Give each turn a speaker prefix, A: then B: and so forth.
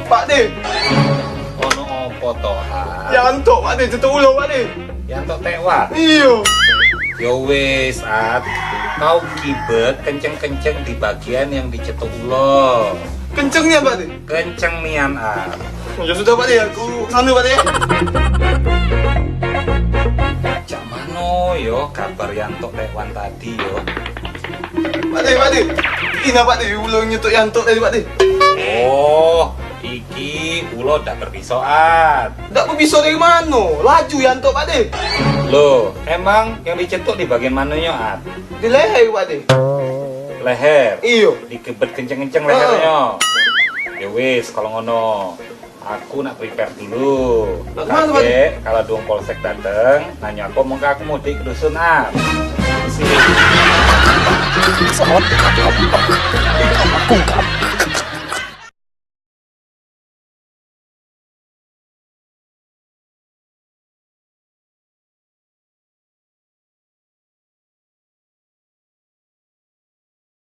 A: Pak De.
B: Ono opo toh?
A: Yanto Pak De, cetuk ulo Pak De.
B: Yanto tewas.
A: Iyo.
B: Yo wis, At. Kau kibet kenceng-kenceng di bagian yang dicetuk ulo.
A: Kencengnya Pak De.
B: Kenceng nian, At.
A: Ya sudah Pak De, aku kesana Pak De.
B: Cak mano yo kabar Yanto tewan tadi yo.
A: Pak De. Ina Pak De, ulo nyetuk Yanto tadi Pak De.
B: Oh, iki ulo dak berpisoan.
A: Ndak aku bisa dari mana? Laju Yanto Pak De.
B: Loh, emang yang dicetuk di bagian mananya, At?
A: Di leher Pak De.
B: Leher.
A: Iyo.
B: Dikebet kenceng-kenceng lehernya. Ya wis, kalau ngono aku nak prepare dulu.
A: Nak kemana, Pak?
B: Kakek, kalau Dong Polsek dateng, nanya aku mau mudik ke dusun, At. Sini.
C: Pesawat aku